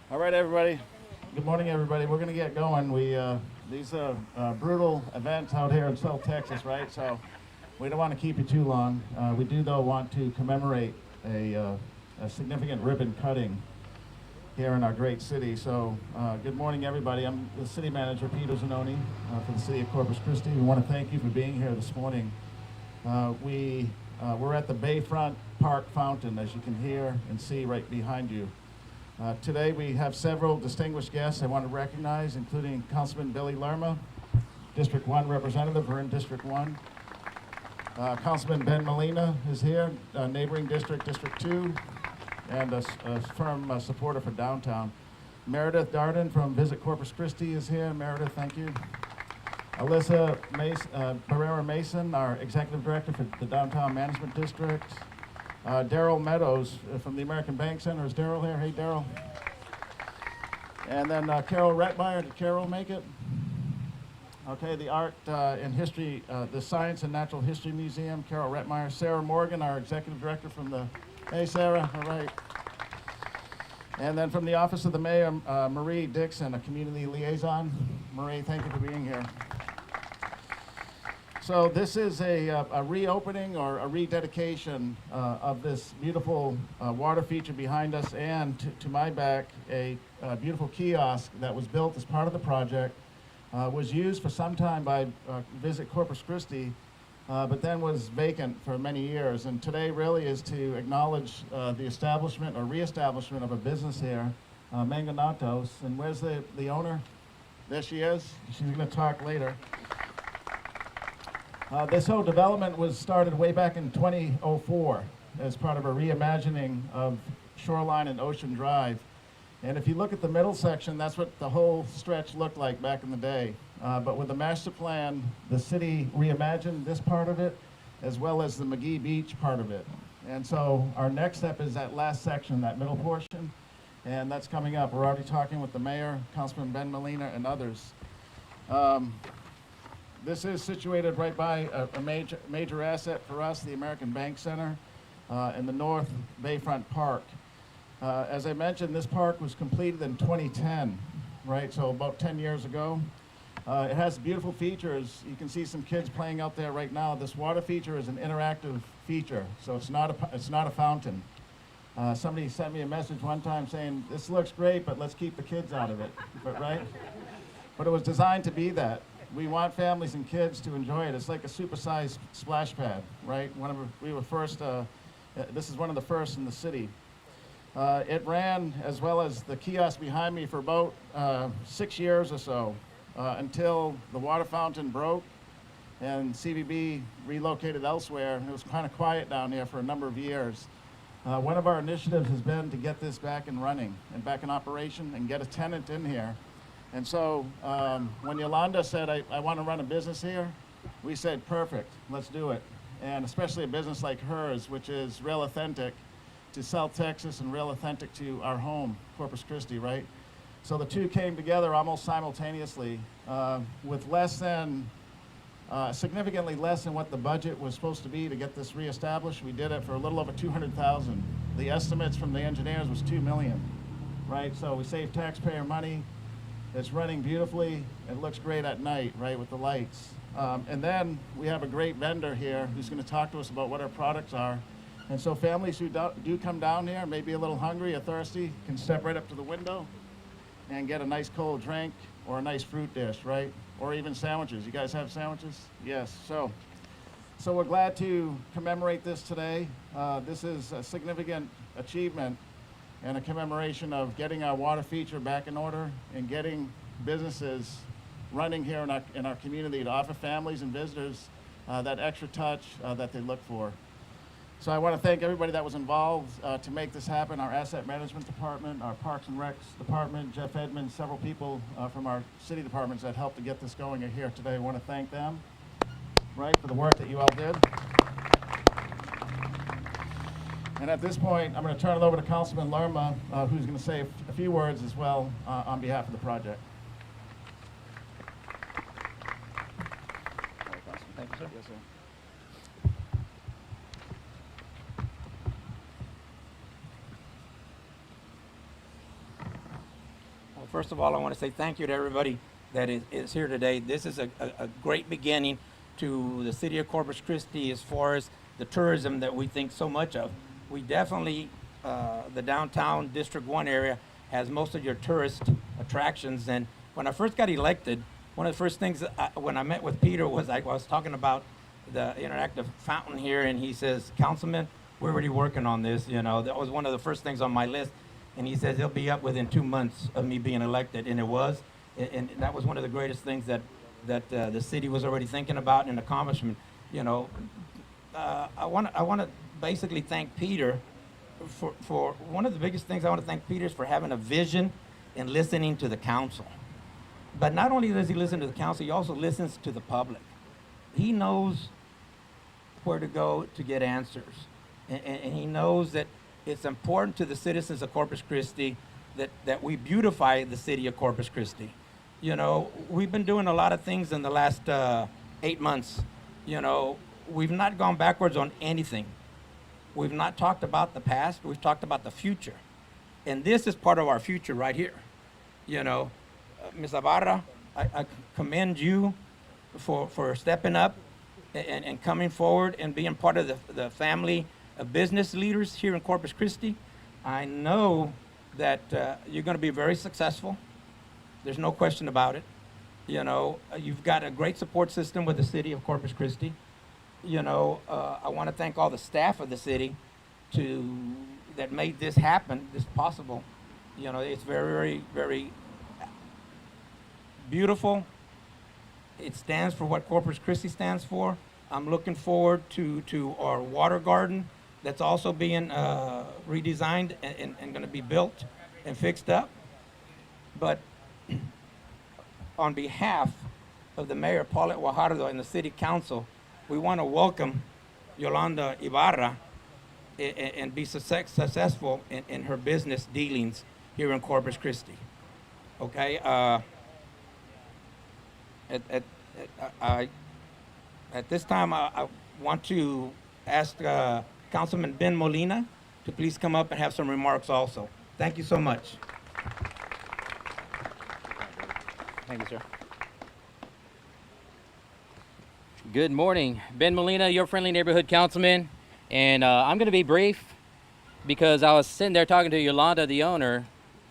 All right, everybody. Good morning, everybody. We're going to get going. These are brutal events out here in South Texas, right? So we don't want to keep you too long. We do, though, want to commemorate a significant ribbon cutting here in our great city. So good morning, everybody. I'm the city manager, Peter Zanoni, for the city of Corpus Christi. We want to thank you for being here this morning. We're at the Bayfront Park Fountain, as you can hear and see right behind you. Today we have several distinguished guests I want to recognize, including Councilman Billy Lerma, District 1 representative. We're in District 1. Councilman Ben Molina is here, neighboring district, District 2, and a firm supporter for downtown. Meredith Darden from Visit Corpus Christi is here. Meredith, thank you. Alyssa Barrera Mason, our executive director for the Downtown Management District. Daryl Meadows from the American Bank Center. Is Daryl here? Hey, Daryl. And then Carol Rettmeyer. Did Carol make it? Okay, the Art and History, the Science and Natural History Museum, Carol Rettmeyer. Sarah Morgan, our executive director from the, hey, Sarah, all right. And then from the Office of the Mayor, Marie Dixon, a community liaison. Marie, thank you for being here. So this is a reopening or a rededication of this beautiful water feature behind us, and to my back, a beautiful kiosk that was built as part of the project, was used for some time by Visit Corpus Christi, but then was vacant for many years. And today really is to acknowledge the establishment or reestablishment of a business here, Mangonatos. And where's the owner? There she is. She's going to talk later. This whole development was started way back in 2004 as part of a reimagining of Shoreline and Ocean Drive. And if you look at the middle section, that's what the whole stretch looked like back in the day. But with the master plan, the city reimagined this part of it, as well as the McGee Beach part of it. And so our next step is that last section, that middle portion, and that's coming up. We're already talking with the mayor, Councilman Ben Molina, and others. This is situated right by a major asset for us, the American Bank Center, in the North Bayfront Park. As I mentioned, this park was completed in 2010, right? So about 10 years ago. It has beautiful features. You can see some kids playing out there right now. This water feature is an interactive feature, so it's not a fountain. Somebody sent me a message one time saying, "This looks great, but let's keep the kids out of it," right? But it was designed to be that. We want families and kids to enjoy it. It's like a supersized splash pad, right? We were first, this is one of the first in the city. It ran, as well as the kiosk behind me, for about 6 years or so, until the water fountain broke and CVB relocated elsewhere. It was kind of quiet down here for a number of years. One of our initiatives has been to get this back and running and back in operation and get a tenant in here. And so when Yolanda said, I want to run a business here, we said, perfect, let's do it. And especially a business like hers, which is real authentic to South Texas and real authentic to our home, Corpus Christi, right? So the two came together almost simultaneously with significantly less than what the budget was supposed to be to get this reestablished. We did it for a little over $200,000. The estimates from the engineers was $2 million, right? So we saved taxpayer money. It's running beautifully. It looks great at night, right, with the lights. And then we have a great vendor here who's going to talk to us about what our products are. And so families who do come down here, maybe a little hungry or thirsty, can step right up to the window and get a nice cold drink or a nice fruit dish, right? Or even sandwiches. You guys have sandwiches? Yes. So we're glad to commemorate this today. This is a significant achievement and a commemoration of getting our water feature back in order and getting businesses running here in our community to offer families and visitors that extra touch that they look for. So I want to thank everybody that was involved to make this happen, our asset management department, our Parks and Recs department, Jeff Edmonds, several people from our city departments that helped to get this going are here today. I want to thank them, right, for the work that you all did. And at this point, I'm going to turn it over to Councilman Lerma, who's going to say a few words as well on behalf of the project. Thank you, sir. Yes, sir. First of all, I want to say thank you to everybody that is here today. This is a great beginning to the city of Corpus Christi as far as the tourism that we think so much of. We definitely, the downtown District 1 area has most of your tourist attractions. And when I first got elected, one of the first things when I met with Peter was I was talking about the interactive fountain here, and he says, Councilman, we're already working on this. You know, that was one of the first things on my list. And he says it'll be up within 2 months of me being elected, and it was. And that was one of the greatest things that the city was already thinking about, and an accomplishment. You know, I want to basically thank Peter for one of the biggest things. I want to thank Peter is for having a vision and listening to the council. But not only does he listen to the council, he also listens to the public. He knows where to go to get answers. And he knows that it's important to the citizens of Corpus Christi that we beautify the city of Corpus Christi. You know, we've been doing a lot of things in the last 8 months. You know, we've not gone backwards on anything. We've not talked about the past, we've talked about the future. And this is part of our future right here. You know, Ms. Ibarra, I commend you for stepping up and coming forward and being part of the family of business leaders here in Corpus Christi. I know that you're going to be very successful. There's no question about it. You know, you've got a great support system with the city of Corpus Christi. You know, I want to thank all the staff of the city that made this happen, this possible. You know, it's very, very, very beautiful. It stands for what Corpus Christi stands for. I'm looking forward to our water garden that's also being redesigned and going to be built and fixed up. But on behalf of the Mayor Paulette Guajardo and the City Council, we want to welcome Yolanda Ibarra and be successful in her business dealings here in Corpus Christi. Okay. At this time, I want to ask Councilman Ben Molina to please come up and have some remarks also. Thank you so much. Thank you, sir. Good morning. Ben Molina, your friendly neighborhood councilman. And I'm going to be brief because I was sitting there talking to Yolanda, the owner,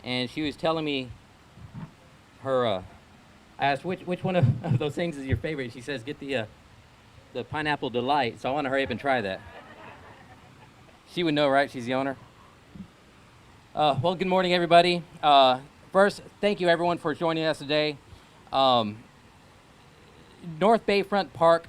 and she was telling me her, I asked which one of those things is your favorite. She says, get the Pineapple Delight. So I want to hurry up and try that. She would know, right? She's the owner. Well, good morning, everybody. First, thank you, everyone, for joining us today. North Bayfront Park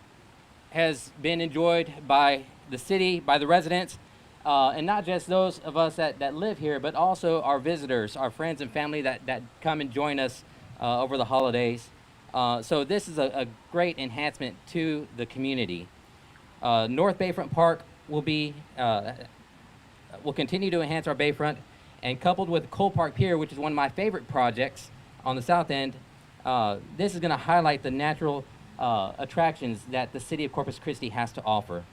has been enjoyed by the city, by the residents, and not just those of us that live here, but also our visitors, our friends and family that come and join us over the holidays. So this is a great enhancement to the community. North Bayfront Park will continue to enhance our Bayfront, and coupled with Cole Park Pier, which is one of my favorite projects on the south end, this is going to highlight the natural attractions that the city of Corpus Christi has to offer.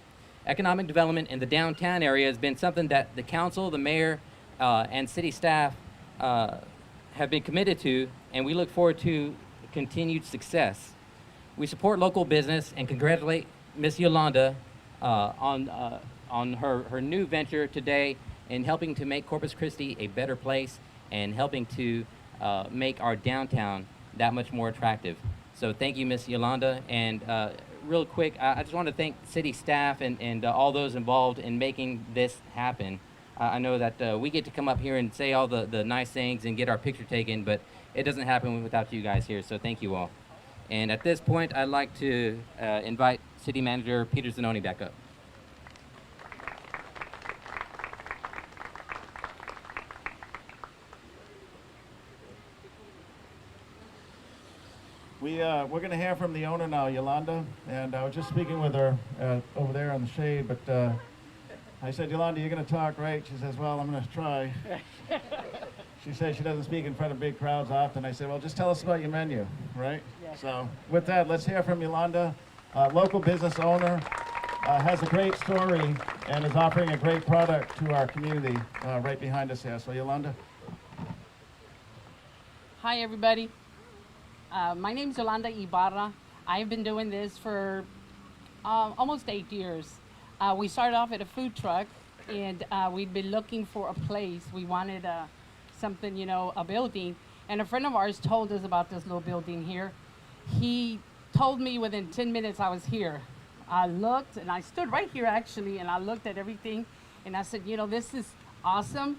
Economic development in the downtown area has been something that the council, the mayor, and city staff have been committed to, and we look forward to continued success. We support local business and congratulate Miss Yolanda on her new venture today in helping to make Corpus Christi a better place and helping to make our downtown that much more attractive. So thank you, Miss Yolanda. And real quick, I just want to thank city staff and all those involved in making this happen. I know that we get to come up here and say all the nice things and get our picture taken, but it doesn't happen without you guys here, so thank you all. And at this point, I'd like to invite City Manager Peter Zanoni back up. We're going to hear from the owner now, Yolanda, and I was just speaking with her over there in the shade, but I said, Yolanda, you're going to talk, right? She says, well, I'm going to try. She says she doesn't speak in front of big crowds often. I said, well, just tell us about your menu, right? Yeah. So with that, let's hear from Yolanda, local business owner, has a great story, and is offering a great product to our community right behind us here. So Yolanda. Hi, everybody. My name's Yolanda Ibarra. I've been doing this for almost 8 years. We started off at a food truck, and we'd been looking for a place. We wanted something, a building. And a friend of ours told us about this little building here. He told me within 10 minutes I was here. I looked, and I stood right here actually, and I looked at everything, and I said, this is awesome.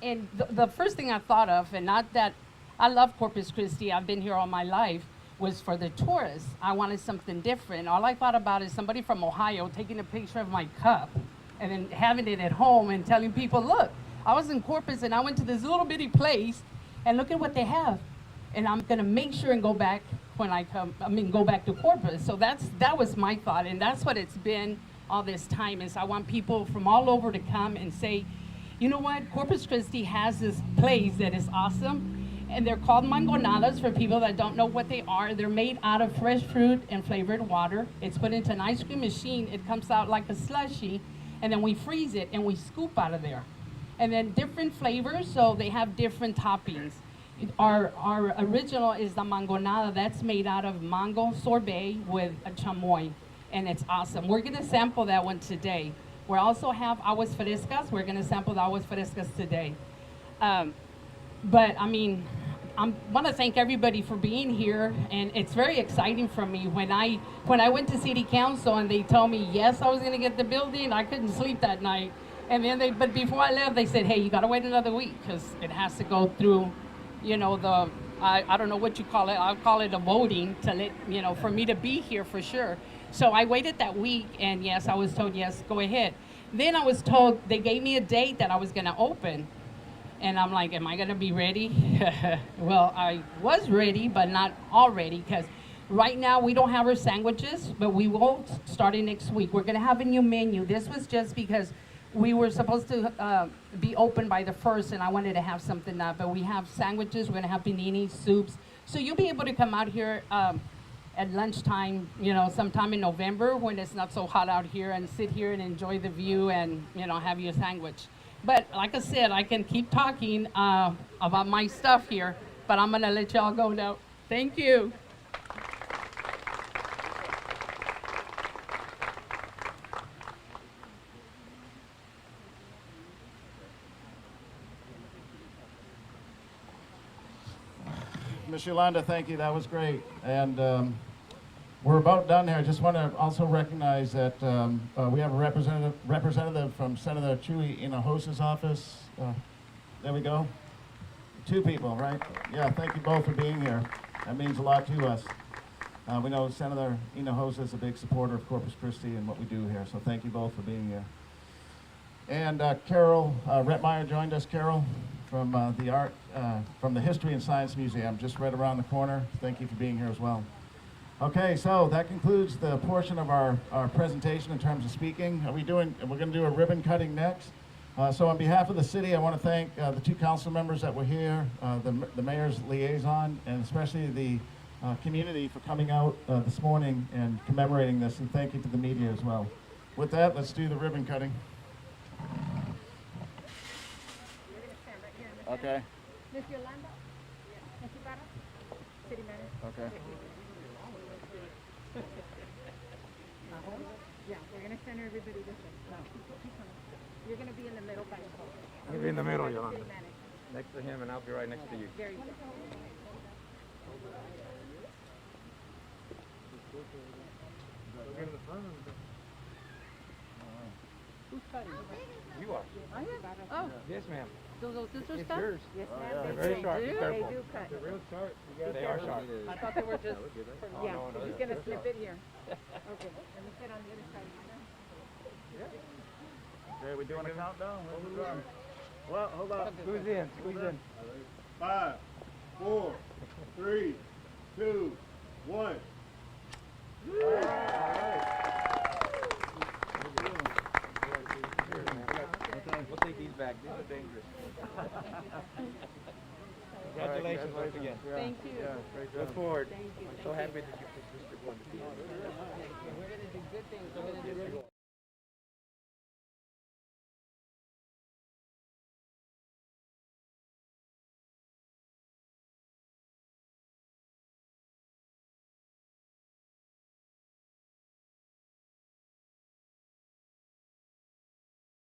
And the first thing I thought of, and not that I love Corpus Christi, I've been here all my life, was for the tourists. I wanted something different. All I thought about is somebody from Ohio taking a picture of my cup and then having it at home and telling people, look, I was in Corpus and I went to this little bitty place and look at what they have. And I'm gonna make sure and go back when I come, go back to Corpus. So that was my thought, and that's what it's been all this time, is I want people from all over to come and say, you know what, Corpus Christi has this place that is awesome, and they're called mangonadas for people that don't know what they are. They're made out of fresh fruit and flavored water. It's put into an ice cream machine. It comes out like a slushy, and then we freeze it and we scoop out of there. And then different flavors, so they have different toppings. Our original is the mangonada. That's made out of mango sorbet with a chamoy, and it's awesome. We're gonna sample that one today. We also have aguas frescas. We're gonna sample the aguas frescas today. But I want to thank everybody for being here, and it's very exciting for me. When I went to City Council and they told me yes, I was gonna get the building, I couldn't sleep that night. And then but before I left, they said, hey, you gotta wait another week because it has to go through, I don't know what you call it. I'll call it a voting to let, for me to be here for sure. So I waited that week, and yes, I was told, yes, go ahead. Then I was told, they gave me a date that I was gonna open. And I'm like, am I gonna be ready? Well, I was ready, but not all ready, because right now we don't have our sandwiches, but we will starting next week. We're gonna have a new menu. This was just because we were supposed to be open by the 1st, and I wanted to have something up. But we have sandwiches, we're gonna have paninis, soups. So you'll be able to come out here at lunchtime, sometime in November when it's not so hot out here, and sit here and enjoy the view and, have your sandwich. But like I said, I can keep talking about my stuff here, but I'm gonna let y'all go now. Thank you. Ms. Yolanda, thank you. That was great. And we're about done here. I just want to also recognize that we have a representative from Senator Chuy Hinojos's office. There we go. 2 people, right? Yeah, thank you both for being here. That means a lot to us. We know Senator Hinojosa is a big supporter of Corpus Christi and what we do here, so thank you both for being here. And Carol Rettmeyer joined us. Carol, from from the History and Science Museum, just right around the corner. Thank you for being here as well. Okay, so that concludes the portion of our presentation in terms of speaking. We're going to do a ribbon cutting next. So on behalf of the city, I want to thank the 2 council members that were here, the mayor's liaison, and especially the community for coming out this morning and commemorating this, and thank you to the media as well. With that, let's do the ribbon cutting. Okay. Miss Yolanda? Miss Ibarra? City manager? Okay. Yeah, we're gonna center everybody this way. No. You're gonna be in the middle by yourself. You'll be in the middle, Yolanda. City manager. Next to him, and I'll be right next to you. There you go. Who's cutting? You are. I am? Oh, Yes, ma'am. those scissors It's cut? yours. Yes, Oh, ma'am. yeah. They Very do. sharp. Be They careful. do cut. Real sharp. They are sharp. I thought they were just, Oh, yeah, no, no, he's yeah. gonna snip it here. Okay, let me sit on the other side. Okay, we doing a countdown? Well, hold on. Squeeze in. Squeeze in. 5, 4, 3, 2, 1. We'll take these back. These are dangerous. Congratulations once again. Thank you. Look forward. Thank you. I'm so happy that you put this to one. We're gonna do good things. We're gonna do